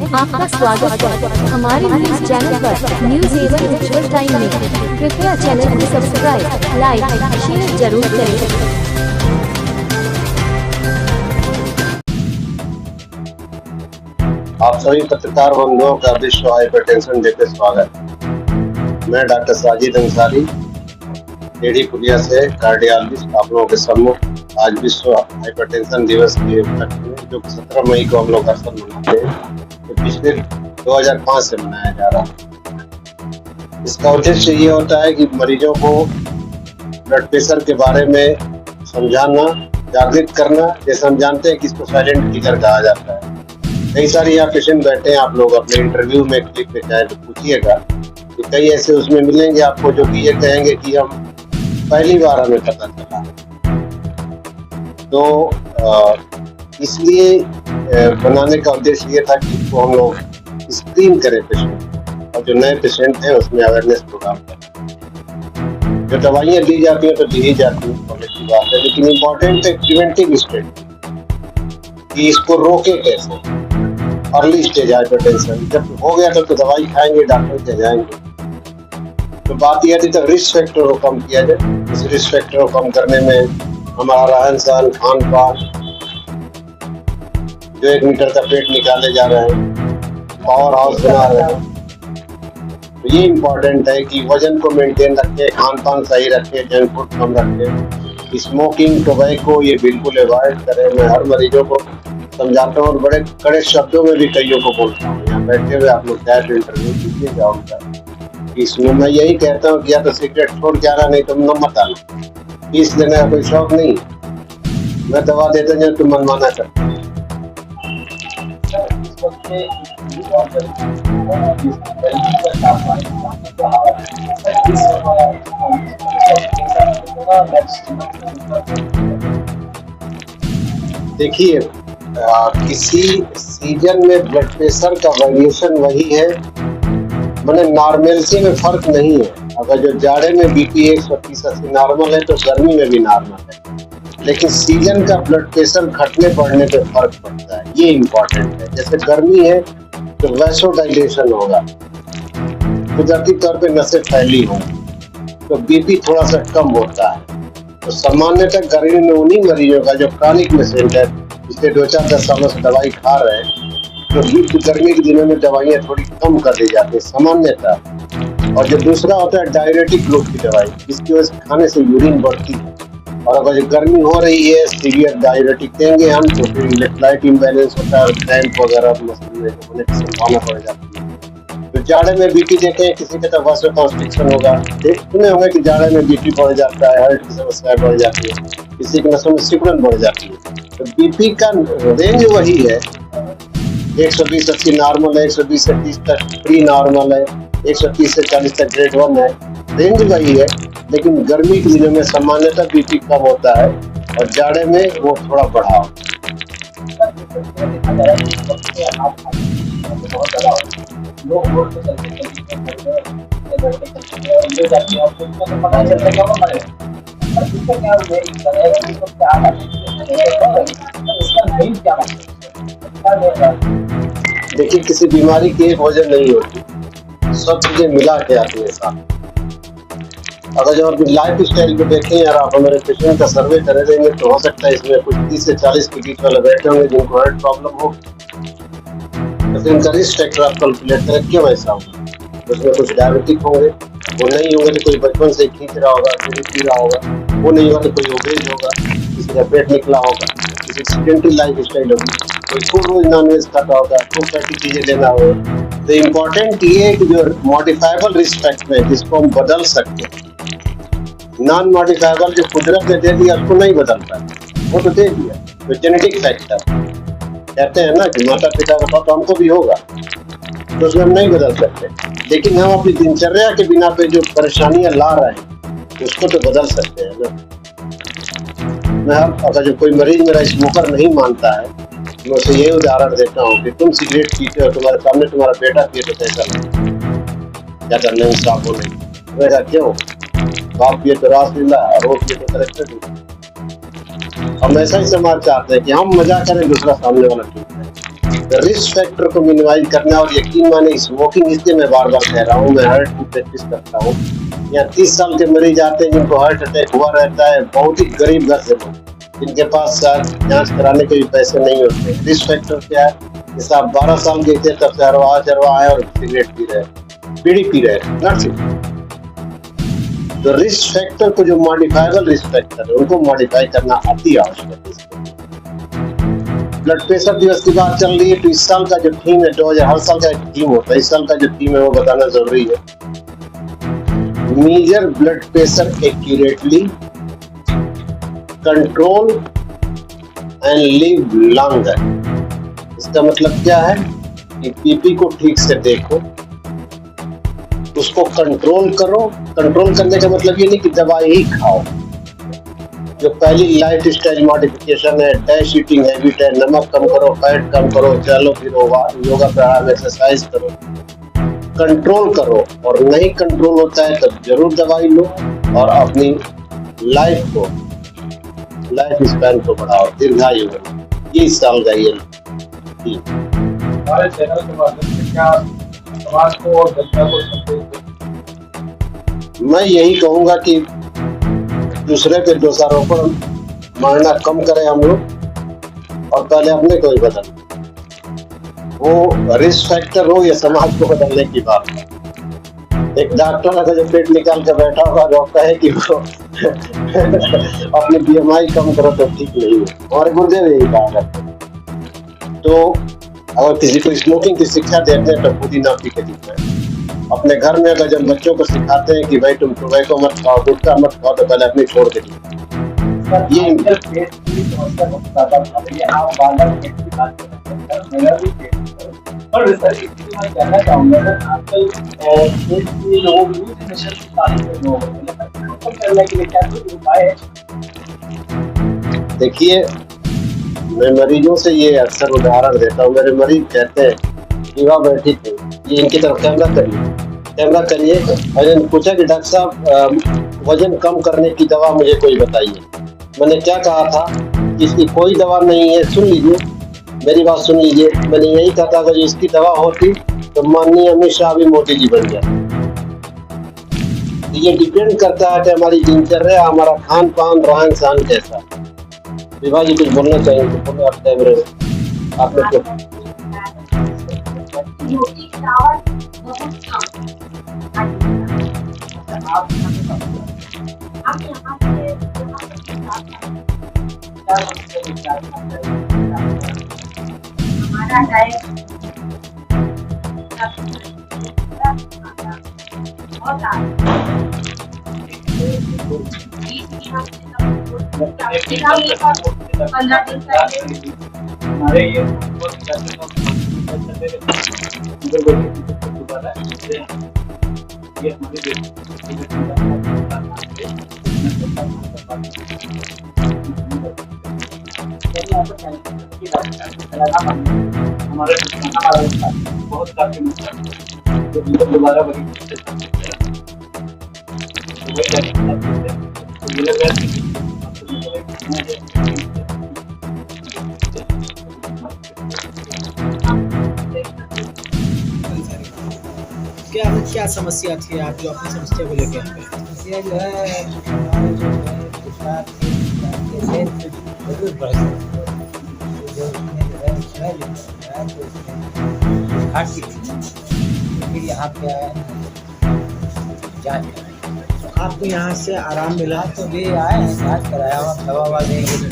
आपका स्वागत है हमारे न्यूज चैनल पर न्यूज एवं विजुअल टाइम में। कृपया चैनल को सब्सक्राइब, लाइक, शेयर जरूर करें। आप सभी पत्रकार बंधुओं का विश्व हाइपरटेंशन डे पे स्वागत। मैं डॉक्टर साजिद अंसारी टेढ़ी पुलिया से कार्डियोलॉजिस्ट आप लोगों के सम्मुख आज विश्व हाइपरटेंशन दिवस के उपलक्ष्य में, जो 17 मई को हम लोग अक्सर मनाते हैं, तो पिछले 2005 से मनाया जा रहा है। इसका उद्देश्य ये होता है कि मरीजों को ब्लड प्रेशर के बारे में समझाना, जागृत करना। जैसे हम जानते हैं कि इसको साइलेंट किलर कहा जाता है। कई सारे यहाँ पेशेंट बैठे हैं, आप लोग अपने इंटरव्यू में क्लिक पे चाहे तो पूछिएगा कि कई ऐसे उसमें मिलेंगे आपको जो कि ये कहेंगे कि हम पहली बार हमें पता चला। तो इसलिए बनाने का उद्देश्य ये था कि इसको हम लोग स्क्रीन करें पेशेंट, और जो नए पेशेंट हैं उसमें अवेयरनेस प्रोग्राम करें। जो दवाइयाँ दी जाती हैं तो दी ही जाती हैं, की बात है, लेकिन इम्पोर्टेंट है प्रिवेंटिव स्टेज कि इसको रोके कैसे। अर्ली स्टेज हाइपरटेंशन जब हो गया तो दवाई खाएंगे, डॉक्टर के जाएंगे। तो बात यह थी तब रिस्क फैक्टर को कम किया जाए। इस रिस्क फैक्टर को कम करने में हमारा रहन सहन, खान पान, जो 1 मीटर का पेट निकाले जा रहे हैं, पावर हाउस बना रहे हैं, तो ये इम्पोर्टेंट है कि वजन को मेंटेन रखें, खान पान सही रखें, जंक फूड कम रखें, स्मोकिंग, टोबैको ये बिल्कुल अवॉइड करें। मैं हर मरीजों को समझाता हूँ और बड़े कड़े शब्दों में भी कईयों को बोलता हूँ। यहाँ बैठे हुए आप लोग कैब इंटरव्यू कीजिएगा उनका, इसमें मैं यही कहता हूँ कि या तो सिगरेट छोड़ के आना, नहीं तो न मत आना। फीस लेने का कोई शौक नहीं, मैं दवा देता हूँ तुम मनमाना करते। देखिए, किसी सीजन में ब्लड प्रेशर का वेरिएशन वही है, मैंने नॉर्मलसी में फर्क नहीं है। अगर जो जाड़े में बीपी 130-80 नॉर्मल है तो गर्मी में भी नॉर्मल है, लेकिन सीजन का ब्लड प्रेशर घटने बढ़ने पे फर्क पड़ता है, ये इम्पोर्टेंट है। जैसे गर्मी है तो वैसोडाइलेशन होगा, कुदरती तौर पे नसें फैली होंगी, तो बीपी थोड़ा सा कम होता है। तो सामान्यतः गर्मी में उन्हीं मरीजों का जो क्रॉनिक पेशेंट है, पिछले 2-4-10 सालों से दवाई खा रहे हैं, तो गर्मी के दिनों में दवाइयाँ थोड़ी कम कर दी जाती है सामान्यतः। और जो दूसरा होता है डायरेटिक ग्रुप की दवाई, इसकी वजह से खाने से यूरिन बढ़ती है, और अगर जो गर्मी हो रही है सीवियर डायरेटिक देंगे हम तो फिर इलेक्ट्रोलाइट इम्बैलेंस होता है, क्रैम्प वगैरह मसल में होने की संभावना बढ़ जाती है। तो जाड़े में बीपी देते हैं, किसी का वासोकॉन्स्ट्रिक्शन होगा, सुने होंगे कि जाड़े में बीपी बढ़ जाता है, हार्ट की समस्याएं बढ़ जाती है, किसी की नसों में सिकुड़न बढ़ जाती है। तो बीपी का रेंज वही है, 120-80 नॉर्मल है, 120 से 30 तक प्री नॉर्मल है, 130 से 40 तक ग्रेड 1 है, रेंज वही है। लेकिन गर्मी के दिनों में सामान्यतः बीपी कम होता है और जाड़े में वो थोड़ा बढ़ा होता है। देखिए, किसी बीमारी की एक वजह नहीं होती, सब चीजें मिला के आती है साथ। अगर जब अपनी लाइफ स्टाइल को देखें यार, आप हमारे पेशेंट का सर्वे करे देंगे तो हो सकता है इसमें कुछ 30 से 40 के बीच वाले बैठे होंगे जिनको हार्ट प्रॉब्लम हो, तो फिर इनका रिस्क फैक्टर आप कैलकुलेट करें क्यों ऐसा होगा। उसमें कुछ डायबिटिक होंगे, वो नहीं होंगे तो कोई बचपन से खींच रहा होगा, पी रहा होगा, वो नहीं होगा तो कोई ओबेज होगा, किसी का पेट निकला होगा, किसी एक्सीडेंटल लाइफ स्टाइल होगी, कोई खूब रोज नॉनवेज खाता होगा, खूब फैटी चीजें लेना होगा। तो इम्पोर्टेंट ये है कि जो मॉडिफाइबल रिस्क फैक्टर है जिसको हम बदल सकते हैं, नॉन मॉडिफाइबल जो कुदरत ने दे दिया उसको नहीं बदलता, वो तो दे दिया। तो जेनेटिक फैक्टर कहते हैं ना कि माता पिता का तो हमको भी होगा, तो उसमें हम नहीं बदल सकते, लेकिन हम अपनी दिनचर्या के बिना पे जो परेशानियां ला रहे हैं उसको तो बदल सकते हैं ना। मैं अगर जो कोई मरीज मेरा स्मोकर नहीं मानता है, मैं उसे ये उदाहरण देता हूँ कि तुम सिगरेट पीते हो, तुम्हारे सामने तुम्हारा बेटा पिए तो कैसा लगता, क्या करने में साफ हो नहीं, मेरा क्यों बाप पिए तो रासलीला और वो पिए तो करेक्टर। हम ऐसा ही समाज चाहते हैं कि हम मजा करें, दूसरा सामने वाला ठीक है। रिस्क फैक्टर को मिनिमाइज करना। और यकीन माने स्मोकिंग, इसलिए मैं बार बार कह रहा हूँ, मैं हार्ट की प्रैक्टिस करता हूँ। यहाँ 30 साल के मरीज आते हैं जिनको हार्ट अटैक हुआ रहता है, बहुत ही गरीब घर से लोग, जिनके पास जांच कराने के भी पैसे नहीं होते। रिस्क फैक्टर क्या है? जैसे आप 12 साल के थे तब से हरवा चरवा है और सिगरेट पी रहे, बीड़ी पी रहे, नॉट। तो रिस्क फैक्टर को, जो मॉडिफाइबल रिस्क फैक्टर है, उनको मॉडिफाई करना अति आवश्यक है। ब्लड प्रेशर दिवस की बात चल रही है, तो इस साल का जो थीम है, 2000 हर साल का एक थीम होता है, इस साल का जो थीम है वो बताना जरूरी है। Measure blood pressure accurately, control and live longer. इसका मतलब क्या है कि बीपी को ठीक से देखो, उसको कंट्रोल करो। कंट्रोल करने का मतलब ये नहीं कि दवाई ही खाओ। जो पहली लाइफ स्टाइल मॉडिफिकेशन है, डैश ईटिंग हैबिट है, नमक कम करो, फैट कम करो, चलो फिरो, योगा प्राणायाम एक्सरसाइज करो, कंट्रोल करो। और नहीं कंट्रोल होता है तो जरूर दवाई लो और अपनी लाइफ स्पैन को बढ़ाओ, दीर्घायु बनो। ये इस साल का ये हमारे चैनल के माध्यम से क्या समाज को और जनता को संदेश? मैं यही कहूंगा कि दूसरे पे दोषारोपण मारना कम करें हम लोग, और पहले अपने को ही बदलें। वो रिस्क फैक्टर हो या समाज को बदलने की बात है। एक डॉक्टर अगर जो पेट निकाल के बैठा होगा जो कहे कि वो अपनी BMI कम करो तो ठीक नहीं है। हमारे गुरुदेव यही कहा करते हैं। तो अगर किसी को स्मोकिंग की शिक्षा देते हैं तो खुद ही ना पी के दिखाएं। अपने घर में अगर जब बच्चों को सिखाते हैं कि भाई तुम टोबैको मत खाओ, गुटखा मत खाओ, तो पहले अपने छोड़ के ये पेट की समस्या बहुत ज्यादा बढ़ रही है। आप बार-बार पेट की बात कर रहे हैं, मेरा भी पेट। और सर इसलिए मैं कहना चाहूँगा सर, आजकल पेट की लोग लूज मोशन की बात कर रहे हैं, कम करने के लिए क्या कोई उपाय है? देखिए, मैं मरीजों से ये अक्सर उदाहरण देता हूँ। मेरे मरीज कहते हैं कि वहाँ बैठी थी, ये इनकी तरफ कैमरा करिए। और पूछा कि डॉक्टर साहब वजन कम करने की दवा मुझे कोई बताइए। मैंने क्या कहा था कि इसकी कोई दवा नहीं है, सुन लीजिए, मेरी बात सुन लीजिए। मैंने यही कहा था अगर इसकी दवा होती तो माननीय अमित शाह भी मोदी जी बन जाते। ये डिपेंड करता है कि हमारी दिनचर्या, हमारा खान पान, रहन सहन कैसा। विभा जी कुछ बोलना चाहेंगे तो बोलो, आप कैमरे में आप लोग को। हमारा डाइट हमारे ये हमारे बहुत काफी दोबारा वही क्या समस्या थी आप जो अपनी समस्या को लेकर आए? समस्या जो है हमारे जो है गुजरात के सेहत जरूर बढ़ सकती है। जो उसमें जो है समय लिखा है तो उसमें घाटी थी, तो फिर यहाँ पे आया जाँच कराया। तो आपको यहाँ से आराम मिला? तो भी आए हैं, जाँच कराया और दवा देंगे तो